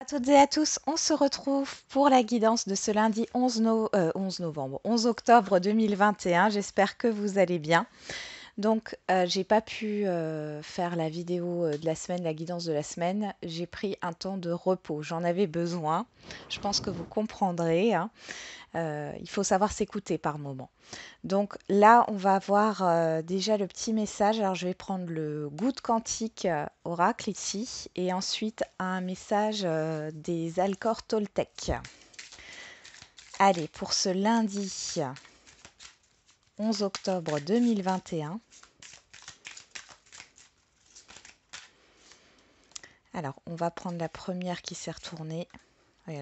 toutes et à tous, on se retrouve pour la guidance de ce lundi 11 novembre, 11 octobre 2021. J'espère que vous allez bien. Donc, j'ai pas pu faire la vidéo de la semaine, la guidance de la semaine. J'ai pris un temps de repos. J'en avais besoin. Je pense que vous comprendrez, hein. Il faut savoir s'écouter par moment. Donc là, on va voir déjà le petit message. Alors, je vais prendre le Good Quantique Oracle ici et ensuite un message des Alcor Toltec. Allez, pour ce lundi 11 octobre 2021. Alors, on va prendre la première qui s'est retournée,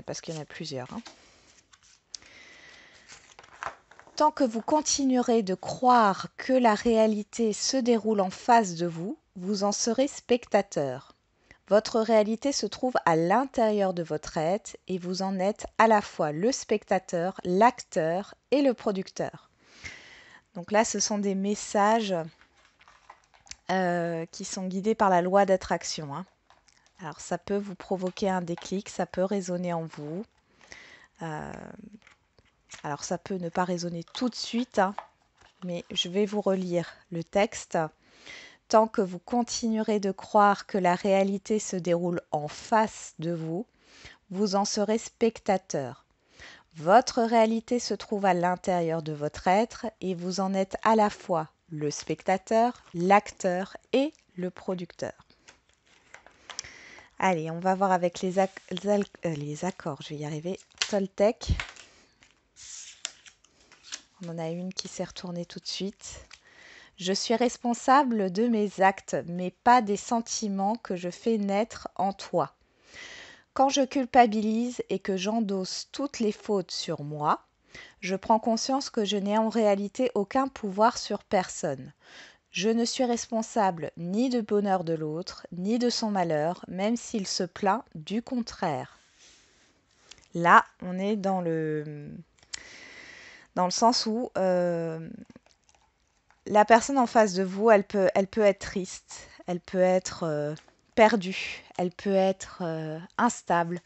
parce qu'il y en a plusieurs, hein. Tant que vous continuerez de croire que la réalité se déroule en face de vous, vous en serez spectateur. Votre réalité se trouve à l'intérieur de votre être et vous en êtes à la fois le spectateur, l'acteur et le producteur. Donc là, ce sont des messages qui sont guidés par la loi d'attraction, hein. Alors ça peut vous provoquer un déclic, ça peut résonner en vous. Alors ça peut ne pas résonner tout de suite, hein, mais je vais vous relire le texte. Tant que vous continuerez de croire que la réalité se déroule en face de vous, vous en serez spectateur. Votre réalité se trouve à l'intérieur de votre être et vous en êtes à la fois le spectateur, l'acteur et le producteur. Allez, on va voir avec les accords, je vais y arriver. Toltec. On en a une qui s'est retournée tout de suite. Je suis responsable de mes actes, mais pas des sentiments que je fais naître en toi. Quand je culpabilise et que j'endosse toutes les fautes sur moi, je prends conscience que je n'ai en réalité aucun pouvoir sur personne. Je ne suis responsable ni du bonheur de l'autre, ni de son malheur, même s'il se plaint du contraire. Là, on est dans le sens où la personne en face de vous, elle peut être triste, elle peut être perdue, elle peut être instable.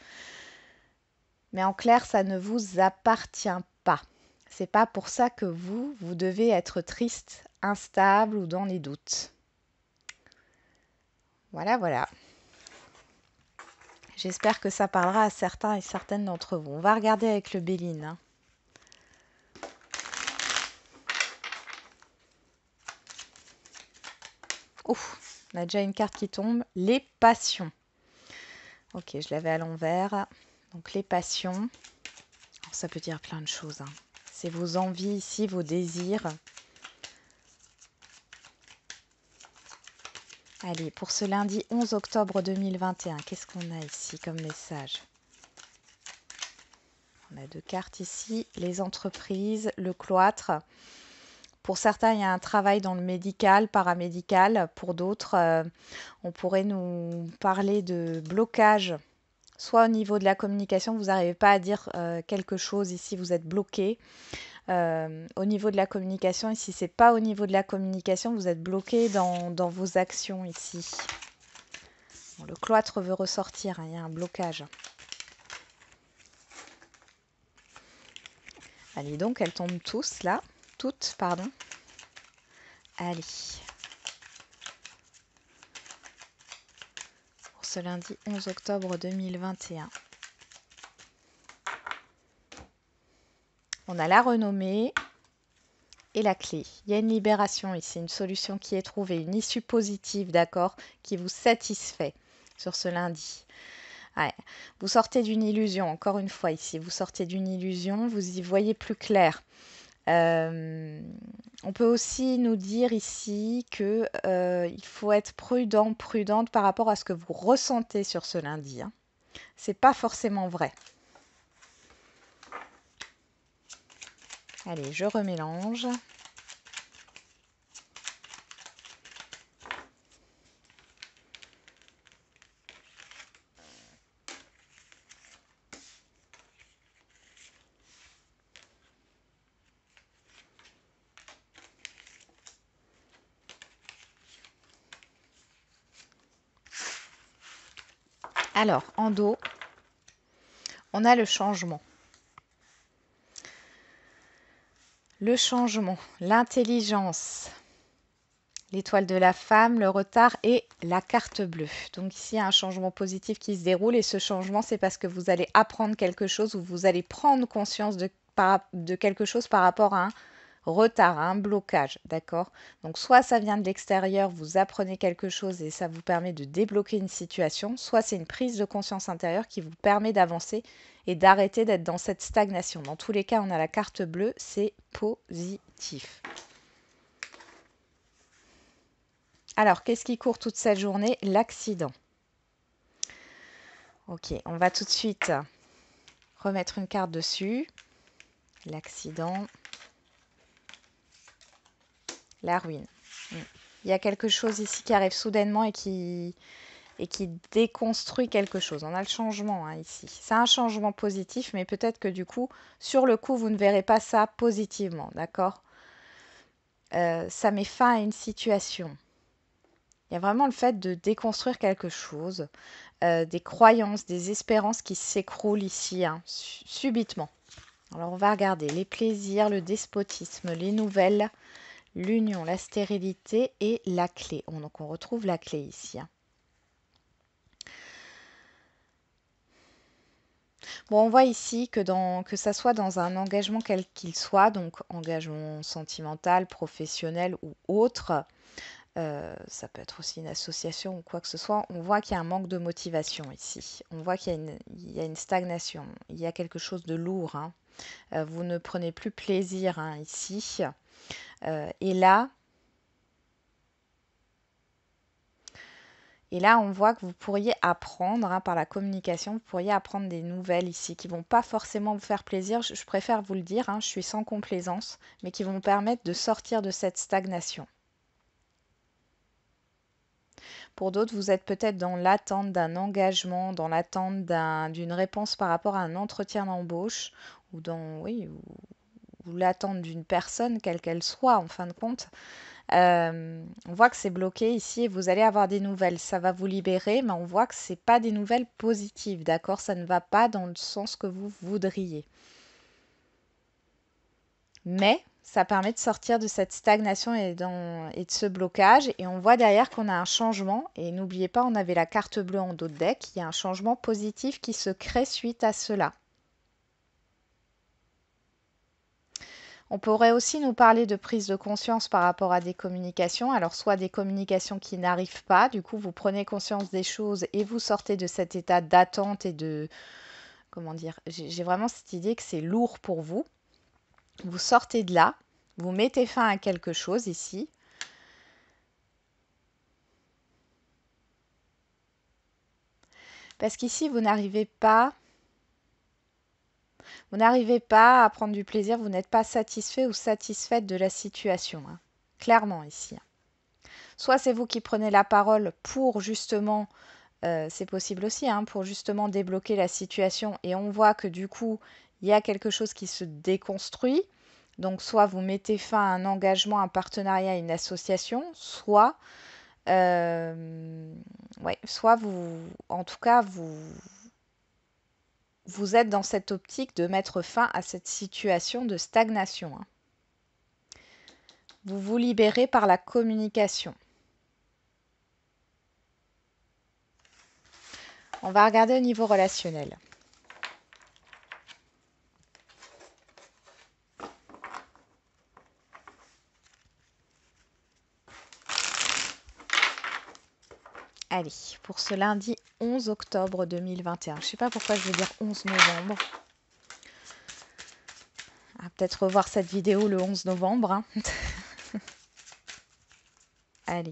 Mais en clair, ça ne vous appartient pas. C'est pas pour ça que vous devez être triste, instable ou dans les doutes. Voilà, voilà. J'espère que ça parlera à certains et certaines d'entre vous. On va regarder avec le Béline, hein. Ouf, on a déjà une carte qui tombe. Les passions. Ok, je l'avais à l'envers. Donc les passions. Alors, ça peut dire plein de choses, hein. C'est vos envies ici, vos désirs. Allez, pour ce lundi 11 octobre 2021, qu'est-ce qu'on a ici comme message? On a deux cartes ici, les entreprises, le cloître. Pour certains, il y a un travail dans le médical, paramédical. Pour d'autres, on pourrait nous parler de blocage, soit au niveau de la communication, vous n'arrivez pas à dire quelque chose ici, vous êtes bloqué. Au niveau de la communication, ici, c'est pas au niveau de la communication, vous êtes bloqué dans vos actions ici. Bon, le cloître veut ressortir, hein, il y a un blocage. Allez, donc, elles tombent tous là. Toutes, pardon. Allez. Pour ce lundi 11 octobre 2021. On a la renommée et la clé. Il y a une libération ici, une solution qui est trouvée, une issue positive, d'accord, qui vous satisfait sur ce lundi. Ouais. Vous sortez d'une illusion, encore une fois ici, vous sortez d'une illusion, vous y voyez plus clair. On peut aussi nous dire ici que il faut être prudent, prudente par rapport à ce que vous ressentez sur ce lundi, hein. C'est pas forcément vrai. Allez, je remélange. Alors, en dos, On a le changement, l'intelligence, l'étoile de la femme, le retard et la carte bleue. Donc ici, il y a un changement positif qui se déroule et ce changement, c'est parce que vous allez apprendre quelque chose ou vous allez prendre conscience de quelque chose par rapport à un retard, à un blocage, d'accord? Donc soit ça vient de l'extérieur, vous apprenez quelque chose et ça vous permet de débloquer une situation, soit c'est une prise de conscience intérieure qui vous permet d'avancer et d'arrêter d'être dans cette stagnation. Dans tous les cas, on a la carte bleue, c'est positif. Alors, qu'est-ce qui court toute cette journée? L'accident. Ok, on va tout de suite remettre une carte dessus. L'accident. La ruine. Il y a quelque chose ici qui arrive soudainement et qui déconstruit quelque chose. On a le changement hein, ici. C'est un changement positif, mais peut-être que du coup, sur le coup, vous ne verrez pas ça positivement, d'accord? Ça met fin à une situation. Il y a vraiment le fait de déconstruire quelque chose, des croyances, des espérances qui s'écroulent ici, hein, subitement. Alors on va regarder les plaisirs, le despotisme, les nouvelles, l'union, la stérilité et la clé. Donc on retrouve la clé ici. Hein. Bon, on voit ici que ça soit dans un engagement quel qu'il soit, donc engagement sentimental, professionnel ou autre, ça peut être aussi une association ou quoi que ce soit, on voit qu'il y a un manque de motivation ici. On voit qu'il y a une stagnation, il y a quelque chose de lourd. Hein. Vous ne prenez plus plaisir hein, ici. Et là, on voit que vous pourriez apprendre hein, par la communication, vous pourriez apprendre des nouvelles ici qui vont pas forcément vous faire plaisir. Je préfère vous le dire, hein, je suis sans complaisance, mais qui vont vous permettre de sortir de cette stagnation. Pour d'autres, vous êtes peut-être dans l'attente d'un engagement, dans l'attente d'une réponse par rapport à un entretien d'embauche ou ou l'attente d'une personne, quelle qu'elle soit en fin de compte. On voit que c'est bloqué ici et vous allez avoir des nouvelles. Ça va vous libérer, mais on voit que ce n'est pas des nouvelles positives, d'accord? Ça ne va pas dans le sens que vous voudriez. Mais ça permet de sortir de cette stagnation et de ce blocage. Et on voit derrière qu'on a un changement. Et n'oubliez pas, on avait la carte bleue en dos de deck. Il y a un changement positif qui se crée suite à cela. On pourrait aussi nous parler de prise de conscience par rapport à des communications. Alors, soit des communications qui n'arrivent pas, du coup, vous prenez conscience des choses et vous sortez de cet état d'attente et de... Comment dire? J'ai vraiment cette idée que c'est lourd pour vous. Vous sortez de là, vous mettez fin à quelque chose ici. Parce qu'ici, vous n'arrivez pas à prendre du plaisir, vous n'êtes pas satisfait ou satisfaite de la situation. Hein. Clairement ici. Soit c'est vous qui prenez la parole pour justement, c'est possible aussi, hein, pour justement débloquer la situation et on voit que du coup, il y a quelque chose qui se déconstruit. Donc soit vous mettez fin à un engagement, un partenariat, une association, soit, soit vous, en tout cas, vous êtes dans cette optique de mettre fin à cette situation de stagnation. Hein. Vous vous libérez par la communication. On va regarder au niveau relationnel. Allez, pour ce lundi 11 octobre 2021. Je ne sais pas pourquoi je vais dire 11 novembre. On va peut-être revoir cette vidéo le 11 novembre. Hein. Allez,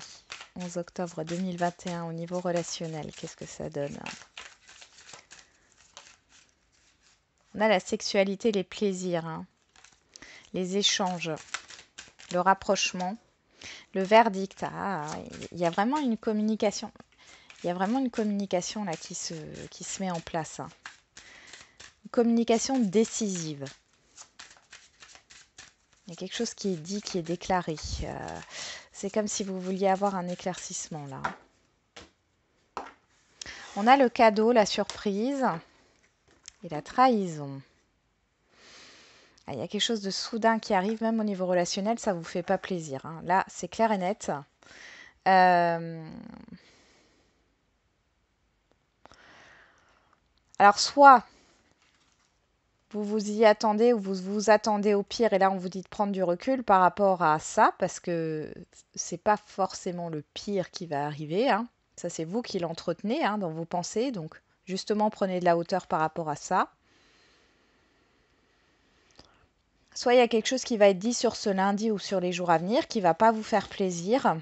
11 octobre 2021 au niveau relationnel. Qu'est-ce que ça donne? On a la sexualité, les plaisirs, hein, les échanges, le rapprochement, le verdict. Ah, il y a vraiment une communication. Il y a vraiment une communication là qui se met en place. Hein. Une communication décisive. Il y a quelque chose qui est dit, qui est déclaré. C'est comme si vous vouliez avoir un éclaircissement là. On a le cadeau, la surprise, et la trahison. Ah, il y a quelque chose de soudain qui arrive, même au niveau relationnel, ça vous fait pas plaisir, hein. Là, c'est clair et net. Alors, soit vous vous y attendez ou vous vous attendez au pire, et là, on vous dit de prendre du recul par rapport à ça, parce que c'est pas forcément le pire qui va arriver, hein. Ça, c'est vous qui l'entretenez, hein, dans vos pensées. Donc, justement, prenez de la hauteur par rapport à ça. Soit il y a quelque chose qui va être dit sur ce lundi ou sur les jours à venir qui va pas vous faire plaisir.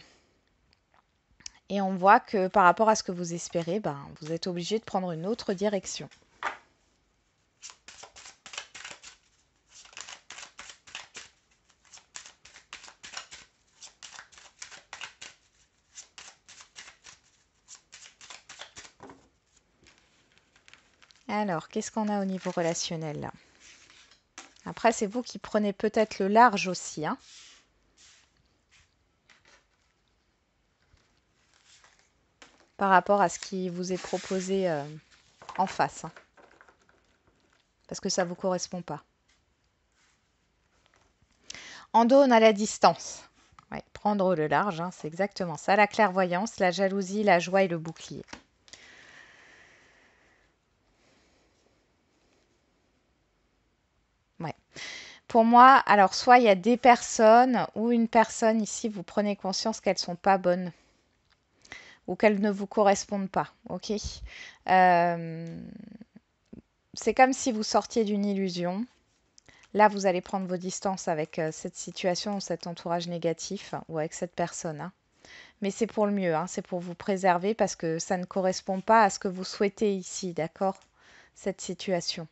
Et on voit que par rapport à ce que vous espérez, ben, vous êtes obligé de prendre une autre direction. Alors, qu'est-ce qu'on a au niveau relationnel là? Après, c'est vous qui prenez peut-être le large aussi, hein, par rapport à ce qui vous est proposé en face, hein, parce que ça ne vous correspond pas. En dos, on a la distance. Ouais, prendre le large, hein, c'est exactement ça. La clairvoyance, la jalousie, la joie et le bouclier. Ouais. Pour moi, alors soit il y a des personnes ou une personne ici, vous prenez conscience qu'elles ne sont pas bonnes ou qu'elles ne vous correspondent pas. Ok. C'est comme si vous sortiez d'une illusion. Là, vous allez prendre vos distances avec cette situation, cet entourage négatif ou avec cette personne, hein. Mais c'est pour le mieux, hein, c'est pour vous préserver parce que ça ne correspond pas à ce que vous souhaitez ici, d'accord? Cette situation.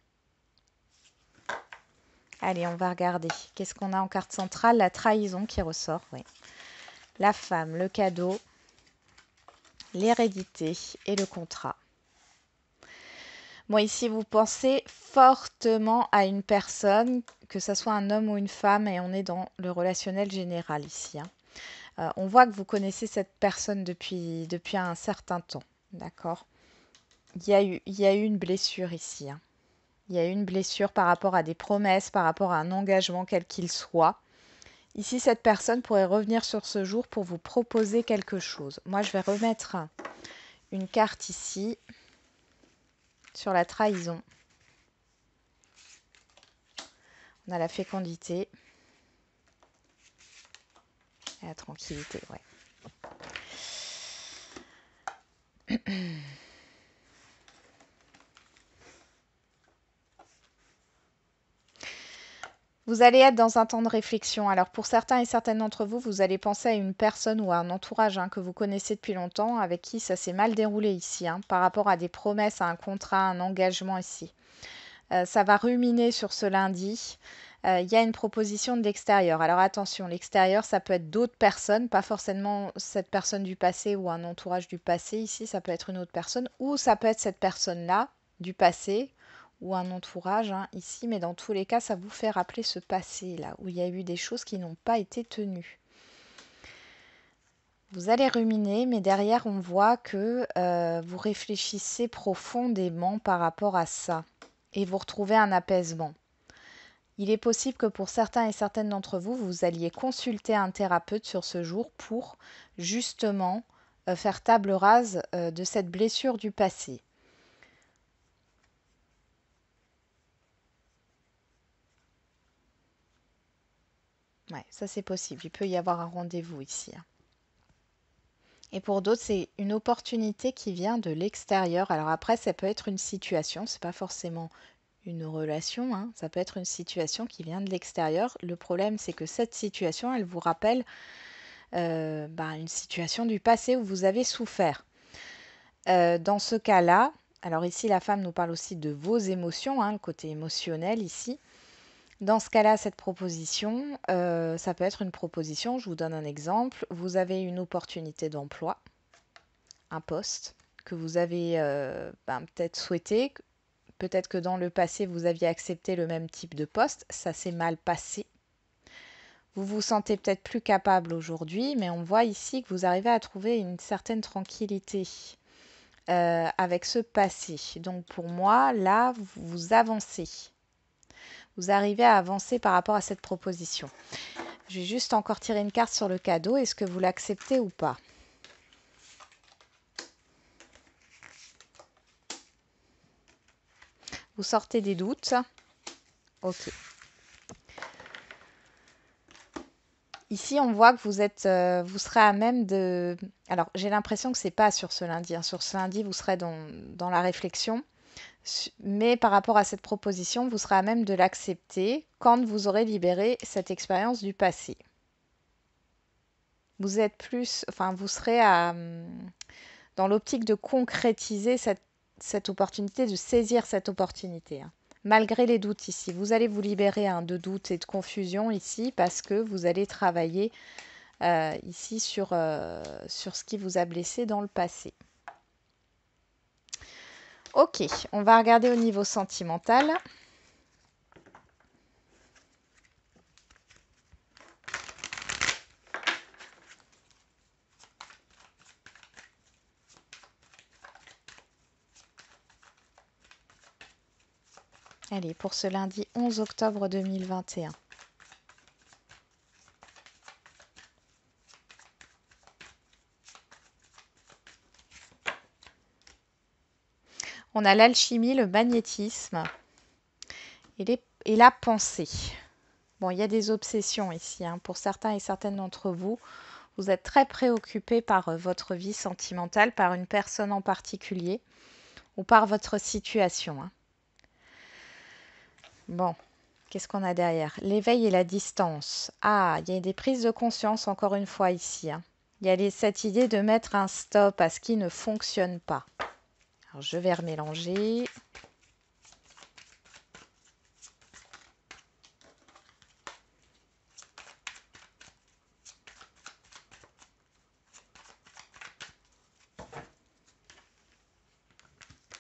Allez, on va regarder. Qu'est-ce qu'on a en carte centrale? La trahison qui ressort, oui. La femme, le cadeau, l'hérédité et le contrat. Bon, ici, vous pensez fortement à une personne, que ce soit un homme ou une femme, et on est dans le relationnel général ici, hein. On voit que vous connaissez cette personne depuis un certain temps, d'accord? Il y a eu une blessure ici, hein. Il y a eu une blessure par rapport à des promesses, par rapport à un engagement quel qu'il soit. Ici, cette personne pourrait revenir sur ce jour pour vous proposer quelque chose. Moi, je vais remettre une carte ici sur la trahison. On a la fécondité et la tranquillité, ouais. Vous allez être dans un temps de réflexion. Alors pour certains et certaines d'entre vous, vous allez penser à une personne ou à un entourage, hein, que vous connaissez depuis longtemps, avec qui ça s'est mal déroulé ici, hein, par rapport à des promesses, à un contrat, un engagement ici. Ça va ruminer sur ce lundi. Il y a une proposition de l'extérieur. Alors attention, l'extérieur, ça peut être d'autres personnes, pas forcément cette personne du passé ou un entourage du passé. Ici, ça peut être une autre personne ou ça peut être cette personne-là du passé ou un entourage, hein, ici. Mais dans tous les cas, ça vous fait rappeler ce passé-là où il y a eu des choses qui n'ont pas été tenues. Vous allez ruminer, mais derrière, on voit que vous réfléchissez profondément par rapport à ça et vous retrouvez un apaisement. Il est possible que pour certains et certaines d'entre vous, vous alliez consulter un thérapeute sur ce jour pour justement faire table rase de cette blessure du passé. Ouais, ça c'est possible. Il peut y avoir un rendez-vous ici, hein. Et pour d'autres, c'est une opportunité qui vient de l'extérieur. Alors après, ça peut être une situation, c'est pas forcément une relation, hein. Ça peut être une situation qui vient de l'extérieur. Le problème, c'est que cette situation, elle vous rappelle une situation du passé où vous avez souffert. Dans ce cas-là, alors ici, la femme nous parle aussi de vos émotions, hein, le côté émotionnel ici. Dans ce cas-là, cette proposition, ça peut être une proposition, je vous donne un exemple. Vous avez une opportunité d'emploi, un poste que vous avez peut-être souhaité. Peut-être que dans le passé, vous aviez accepté le même type de poste. Ça s'est mal passé. Vous vous sentez peut-être plus capable aujourd'hui, mais on voit ici que vous arrivez à trouver une certaine tranquillité avec ce passé. Donc pour moi, là, vous avancez. Vous arrivez à avancer par rapport à cette proposition. Je vais juste encore tirer une carte sur le cadeau. Est-ce que vous l'acceptez ou pas? Vous sortez des doutes. Ok. Ici, on voit que vous serez à même de... Alors, j'ai l'impression que c'est pas sur ce lundi. Hein. Sur ce lundi, vous serez dans la réflexion. Mais par rapport à cette proposition, vous serez à même de l'accepter quand vous aurez libéré cette expérience du passé. Vous êtes plus... Enfin, vous serez dans l'optique de concrétiser cette opportunité, de saisir cette opportunité. Hein. Malgré les doutes ici, vous allez vous libérer de doutes et de confusion ici parce que vous allez travailler ici sur ce qui vous a blessé dans le passé. Ok, on va regarder au niveau sentimental. Allez, pour ce lundi 11 octobre 2021. On a l'alchimie, le magnétisme et la pensée. Bon, il y a des obsessions ici. Hein. Pour certains et certaines d'entre vous, vous êtes très préoccupés par votre vie sentimentale, par une personne en particulier ou par votre situation. Hein. Bon, qu'est-ce qu'on a derrière? L'éveil et la distance. Ah, il y a des prises de conscience encore une fois ici. Hein. Il y a cette idée de mettre un stop à ce qui ne fonctionne pas. Alors, je vais remélanger.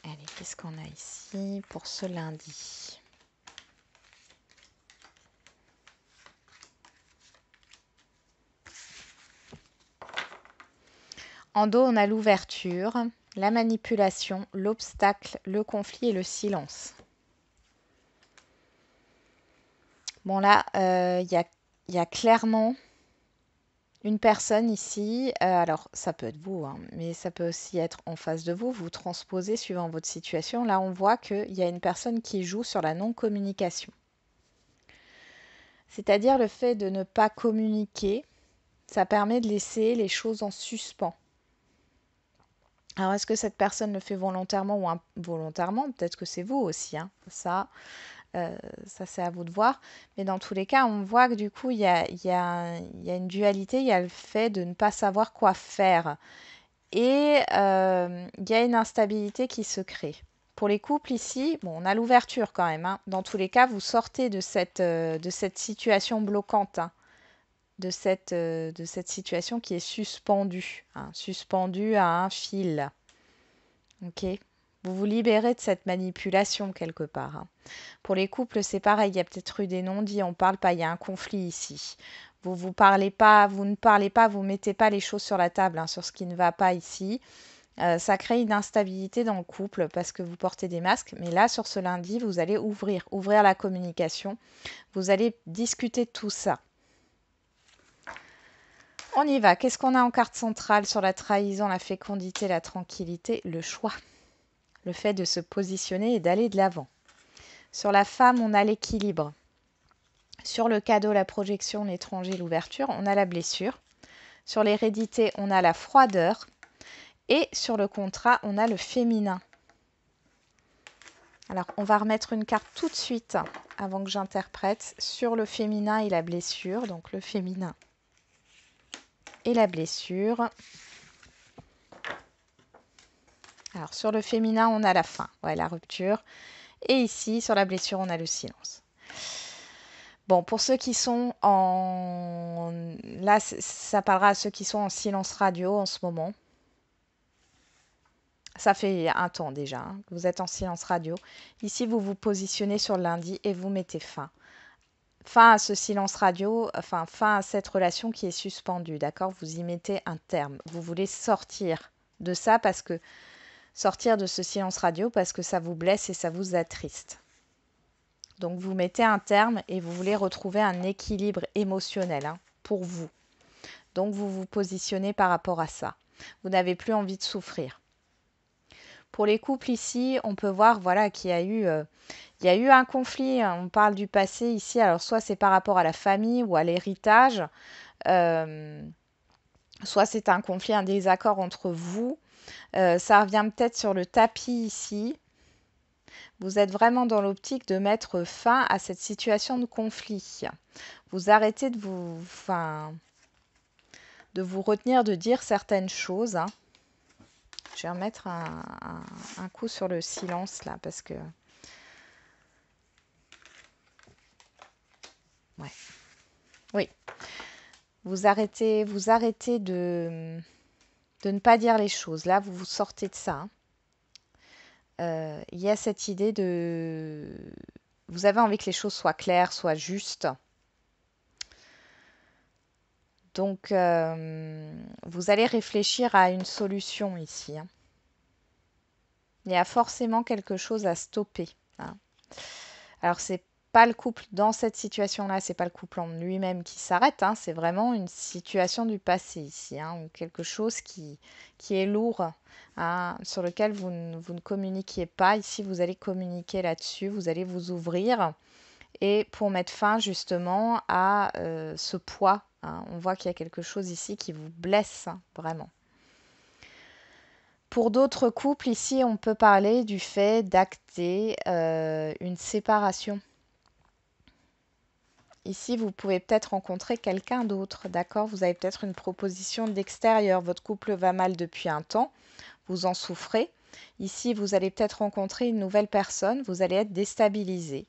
Allez, qu'est-ce qu'on a ici pour ce lundi? En dos, on a l'ouverture, la manipulation, l'obstacle, le conflit et le silence. Bon là, il y a clairement une personne ici, alors ça peut être vous, hein, mais ça peut aussi être en face de vous, vous transposez suivant votre situation. Là, on voit qu'il y a une personne qui joue sur la non-communication. C'est-à-dire le fait de ne pas communiquer, ça permet de laisser les choses en suspens. Alors, est-ce que cette personne le fait volontairement ou involontairement? Peut-être que c'est vous aussi, hein. Ça, c'est à vous de voir. Mais dans tous les cas, on voit que du coup, il y a une dualité. Il y a le fait de ne pas savoir quoi faire. Et il y a une instabilité qui se crée. Pour les couples ici, bon, on a l'ouverture quand même. Hein. Dans tous les cas, vous sortez de cette situation bloquante. Hein. De cette situation qui est suspendue. Hein, suspendue à un fil. Ok. Vous vous libérez de cette manipulation quelque part. Hein. Pour les couples, c'est pareil. Il y a peut-être eu des non-dits. On ne parle pas. Il y a un conflit ici. Vous parlez pas. Vous ne parlez pas. Vous ne mettez pas les choses sur la table. Hein, sur ce qui ne va pas ici. Ça crée une instabilité dans le couple parce que vous portez des masques. Mais là, sur ce lundi, vous allez ouvrir la communication. Vous allez discuter de tout ça. On y va. Qu'est-ce qu'on a en carte centrale sur la trahison, la fécondité, la tranquillité? Le choix. Le fait de se positionner et d'aller de l'avant. Sur la femme, on a l'équilibre. Sur le cadeau, la projection, l'étranger, l'ouverture, on a la blessure. Sur l'hérédité, on a la froideur. Et sur le contrat, on a le féminin. Alors, on va remettre une carte tout de suite avant que j'interprète sur le féminin et la blessure. Donc, le féminin et la blessure. Alors, sur le féminin, on a la fin, ouais, la rupture. Et ici, sur la blessure, on a le silence. Bon, pour ceux qui sont en... Là, ça parlera à ceux qui sont en silence radio en ce moment. Ça fait un temps déjà hein, que vous êtes en silence radio. Ici, vous vous positionnez sur le lundi et vous mettez fin. Fin à ce silence radio, enfin fin à cette relation qui est suspendue, d'accord? Vous y mettez un terme. Vous voulez sortir de ça parce que sortir de ce silence radio parce que ça vous blesse et ça vous attriste. Donc vous mettez un terme et vous voulez retrouver un équilibre émotionnel pour vous. Donc vous vous positionnez par rapport à ça. Vous n'avez plus envie de souffrir. Pour les couples ici, on peut voir voilà, qu'il y a eu un conflit. On parle du passé ici. Alors soit c'est par rapport à la famille ou à l'héritage. Soit c'est un conflit, un désaccord entre vous. Ça revient peut-être sur le tapis ici. Vous êtes vraiment dans l'optique de mettre fin à cette situation de conflit. Vous arrêtez de vous retenir de dire certaines choses. Je vais remettre un coup sur le silence là parce que... Ouais. Oui. Vous arrêtez de ne pas dire les choses. Là, vous vous sortez de ça. Il y a cette idée de... Vous avez envie que les choses soient claires, soient justes. Donc, vous allez réfléchir à une solution ici. Il y a forcément quelque chose à stopper. Alors, c'est pas le couple dans cette situation-là, c'est pas le couple en lui-même qui s'arrête. C'est vraiment une situation du passé ici, ou quelque chose qui est lourd, sur lequel vous ne communiquiez pas. Ici, vous allez communiquer là-dessus, vous allez vous ouvrir. Et pour mettre fin justement à ce poids, on voit qu'il y a quelque chose ici qui vous blesse vraiment. Pour d'autres couples, ici, on peut parler du fait d'acter une séparation. Ici, vous pouvez peut-être rencontrer quelqu'un d'autre, d'accord? Vous avez peut-être une proposition d'extérieur. Votre couple va mal depuis un temps, vous en souffrez. Ici, vous allez peut-être rencontrer une nouvelle personne, vous allez être déstabilisé.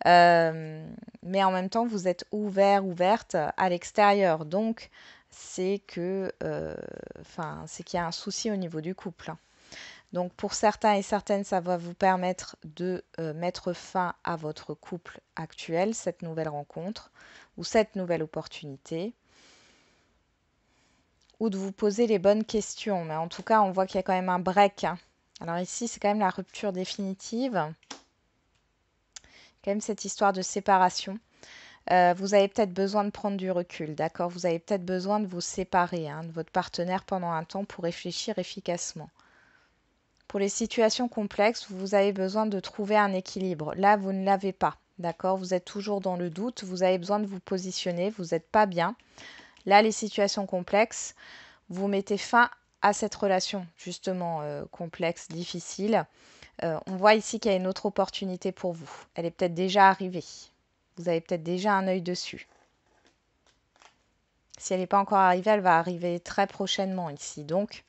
Mais en même temps, vous êtes ouverte à l'extérieur. Donc, c'est qu'il y a un souci au niveau du couple. Donc, pour certains et certaines, ça va vous permettre de mettre fin à votre couple actuel, cette nouvelle rencontre ou cette nouvelle opportunité. Ou de vous poser les bonnes questions. Mais en tout cas, on voit qu'il y a quand même un break. Alors ici, c'est quand même la rupture définitive. Quand même cette histoire de séparation. Vous avez peut-être besoin de prendre du recul, d'accord? Vous avez peut-être besoin de vous séparer de votre partenaire pendant un temps pour réfléchir efficacement. Pour les situations complexes, vous avez besoin de trouver un équilibre. Là, vous ne l'avez pas, d'accord? Vous êtes toujours dans le doute, vous avez besoin de vous positionner, vous n'êtes pas bien. Là, les situations complexes, vous mettez fin à cette relation, justement, complexe, difficile. On voit ici qu'il y a une autre opportunité pour vous. Elle est peut-être déjà arrivée. Vous avez peut-être déjà un œil dessus. Si elle n'est pas encore arrivée, elle va arriver très prochainement ici. Donc,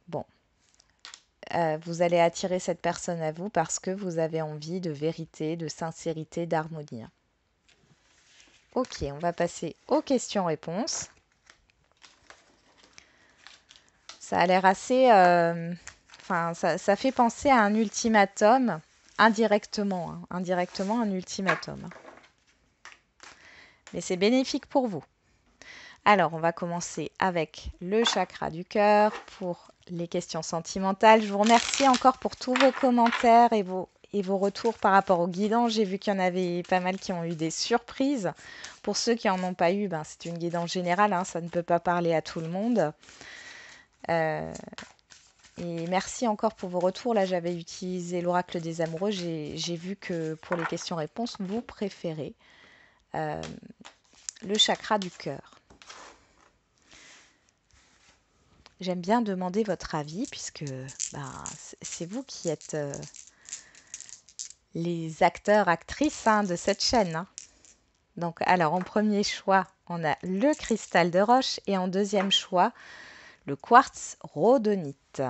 bon, vous allez attirer cette personne à vous parce que vous avez envie de vérité, de sincérité, d'harmonie. Ok, on va passer aux questions-réponses. Ça a l'air assez... ça fait penser à un ultimatum, indirectement. Indirectement, un ultimatum. Mais c'est bénéfique pour vous. Alors, on va commencer avec le chakra du cœur pour les questions sentimentales. Je vous remercie encore pour tous vos commentaires et vos retours par rapport au guidance. J'ai vu qu'il y en avait pas mal qui ont eu des surprises. Pour ceux qui n'en ont pas eu, c'est une guidance générale, ça ne peut pas parler à tout le monde. Et merci encore pour vos retours. Là, j'avais utilisé l'oracle des amoureux. J'ai vu que pour les questions-réponses, vous préférez le chakra du cœur. J'aime bien demander votre avis puisque c'est vous qui êtes les acteurs, actrices de cette chaîne. Donc, alors, en premier choix, on a le cristal de roche et en deuxième choix, le quartz rhodonite.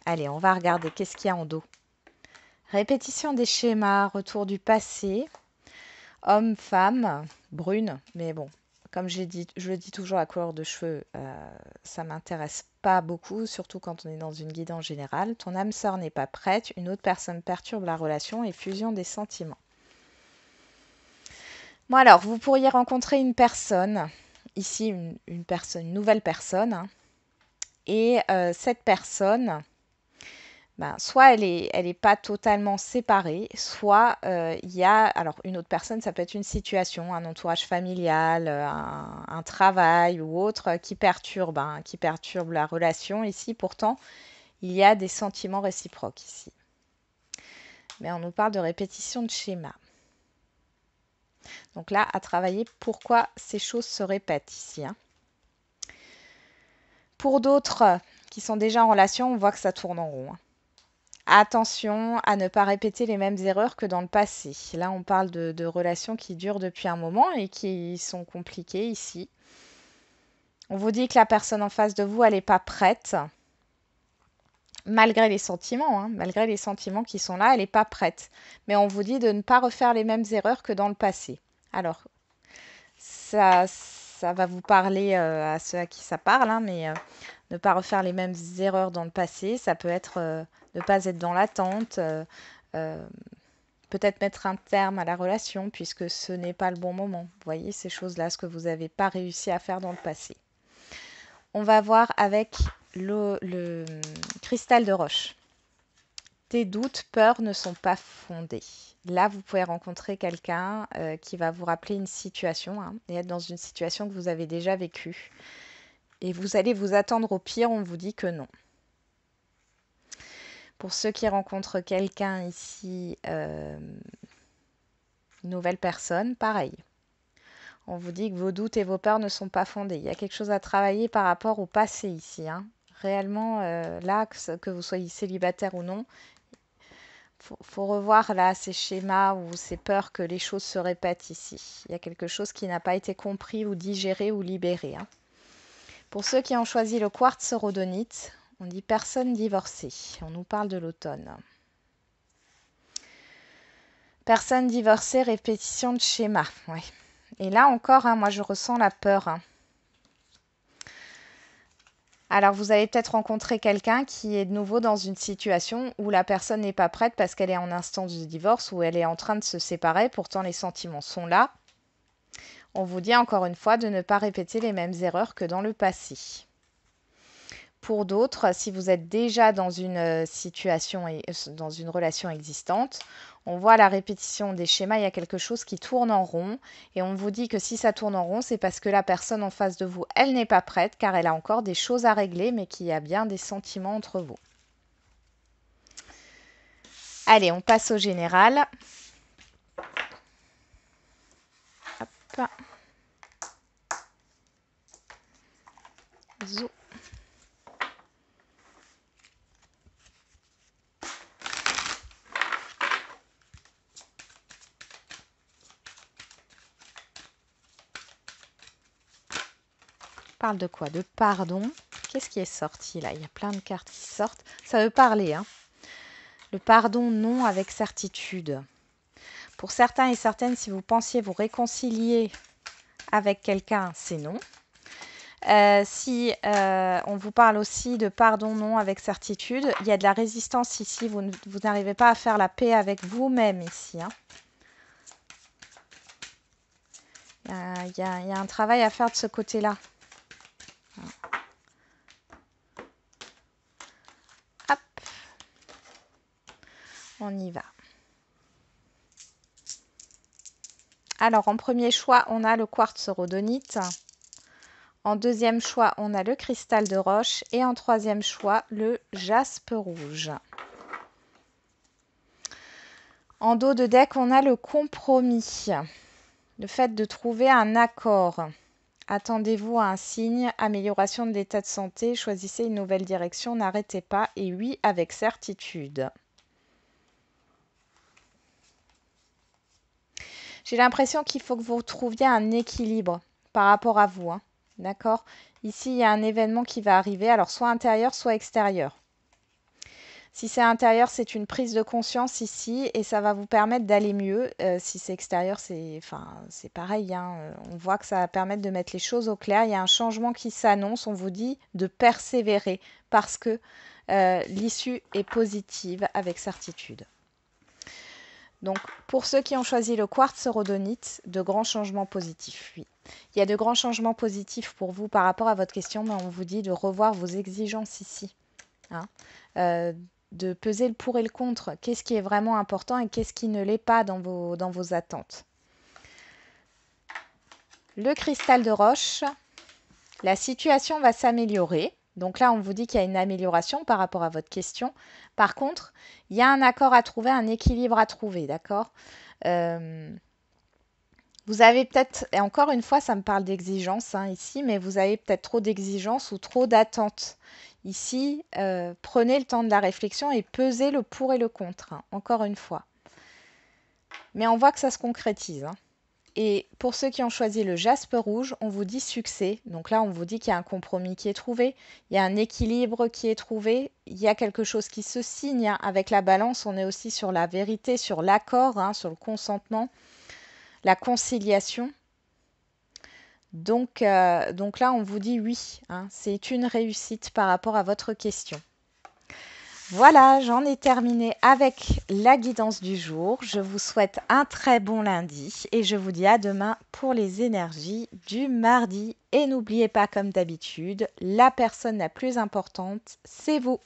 Allez, on va regarder qu'est-ce qu'il y a en dos. Répétition des schémas, retour du passé, homme, femme, brune, mais bon, comme je le dis toujours, la couleur de cheveux, ça ne m'intéresse pas beaucoup, surtout quand on est dans une guidance générale. Ton âme sœur n'est pas prête, une autre personne perturbe la relation et fusion des sentiments. Bon alors, vous pourriez rencontrer une personne, ici une nouvelle personne, Et cette personne, ben, soit elle est pas totalement séparée, soit il y a, alors une autre personne, ça peut être une situation, un entourage familial, un travail ou autre qui perturbe la relation. Ici, pourtant, il y a des sentiments réciproques ici. Mais on nous parle de répétition de schéma. Donc là, à travailler pourquoi ces choses se répètent ici, hein. Pour d'autres qui sont déjà en relation, on voit que ça tourne en rond, hein. Attention à ne pas répéter les mêmes erreurs que dans le passé. Là, on parle de relations qui durent depuis un moment et qui sont compliquées ici. On vous dit que la personne en face de vous, elle n'est pas prête. Malgré les sentiments, hein, malgré les sentiments qui sont là, elle n'est pas prête. Mais on vous dit de ne pas refaire les mêmes erreurs que dans le passé. Alors, ça va vous parler à ceux à qui ça parle, hein, mais ne pas refaire les mêmes erreurs dans le passé, ça peut être ne pas être dans l'attente, peut-être mettre un terme à la relation puisque ce n'est pas le bon moment. Vous voyez ces choses-là, ce que vous n'avez pas réussi à faire dans le passé. On va voir avec le cristal de roche. Tes doutes, peurs ne sont pas fondés. Là, vous pouvez rencontrer quelqu'un qui va vous rappeler une situation, hein, et être dans une situation que vous avez déjà vécue. Et vous allez vous attendre au pire, on vous dit que non. Pour ceux qui rencontrent quelqu'un ici, une nouvelle personne, pareil. On vous dit que vos doutes et vos peurs ne sont pas fondés. Il y a quelque chose à travailler par rapport au passé ici, hein. Réellement, là, que vous soyez célibataire ou non, faut revoir là ces schémas ou ces peurs que les choses se répètent ici. Il y a quelque chose qui n'a pas été compris ou digéré ou libéré, hein. Pour ceux qui ont choisi le quartz rhodonite, on dit personne divorcée. On nous parle de l'automne. Personne divorcée, répétition de schéma. Ouais. Et là encore, hein, moi je ressens la peur, hein. Alors vous avez peut-être rencontré quelqu'un qui est de nouveau dans une situation où la personne n'est pas prête parce qu'elle est en instance de divorce ou elle est en train de se séparer. Pourtant les sentiments sont là. On vous dit encore une fois de ne pas répéter les mêmes erreurs que dans le passé. Pour d'autres, si vous êtes déjà dans une situation et dans une relation existante, on voit la répétition des schémas, il y a quelque chose qui tourne en rond et on vous dit que si ça tourne en rond, c'est parce que la personne en face de vous, elle n'est pas prête car elle a encore des choses à régler mais qu'il y a bien des sentiments entre vous. Allez, on passe au général. Hop. Zou. Parle de quoi? De pardon. Qu'est-ce qui est sorti là? Il y a plein de cartes qui sortent. Ça veut parler, hein. Le pardon, non, avec certitude. Pour certains et certaines, si vous pensiez vous réconcilier avec quelqu'un, c'est non. Si on vous parle aussi de pardon, non, avec certitude, il y a de la résistance ici. Vous n'arrivez pas à faire la paix avec vous-même ici, hein. Il y a un travail à faire de ce côté-là. Hop. On y va. Alors, en premier choix, on a le quartz rhodonite. En deuxième choix, on a le cristal de roche. Et en troisième choix, le jaspe rouge. En dos de deck, on a le compromis. Le fait de trouver un accord. Attendez-vous à un signe, amélioration de l'état de santé, choisissez une nouvelle direction, n'arrêtez pas. Et oui, avec certitude. J'ai l'impression qu'il faut que vous trouviez un équilibre par rapport à vous, hein. D'accord? Ici, il y a un événement qui va arriver, alors soit intérieur, soit extérieur. Si c'est intérieur, c'est une prise de conscience ici et ça va vous permettre d'aller mieux. Si c'est extérieur, c'est pareil, hein. On voit que ça va permettre de mettre les choses au clair. Il y a un changement qui s'annonce. On vous dit de persévérer parce que l'issue est positive avec certitude. Donc, pour ceux qui ont choisi le quartz rhodonite, de grands changements positifs, oui. Il y a de grands changements positifs pour vous par rapport à votre question, mais on vous dit de revoir vos exigences ici, hein. Euh, de peser le pour et le contre. Qu'est-ce qui est vraiment important et qu'est-ce qui ne l'est pas dans vos attentes. Le cristal de roche, la situation va s'améliorer. Donc là, on vous dit qu'il y a une amélioration par rapport à votre question. Par contre, il y a un accord à trouver, un équilibre à trouver, d'accord. Vous avez peut-être, et encore une fois, ça me parle d'exigence hein, ici, mais vous avez peut-être trop d'exigences ou trop d'attentes. Ici, prenez le temps de la réflexion et pesez le pour et le contre, hein, encore une fois. Mais on voit que ça se concrétise, hein. Et pour ceux qui ont choisi le jaspe rouge, on vous dit succès. Donc là, on vous dit qu'il y a un compromis qui est trouvé, il y a un équilibre qui est trouvé, il y a quelque chose qui se signe, hein. Avec la balance, on est aussi sur la vérité, sur l'accord, hein, sur le consentement, la conciliation. Donc là, on vous dit oui, hein, c'est une réussite par rapport à votre question. Voilà, j'en ai terminé avec la guidance du jour. Je vous souhaite un très bon lundi et je vous dis à demain pour les énergies du mardi. Et n'oubliez pas, comme d'habitude, la personne la plus importante, c'est vous.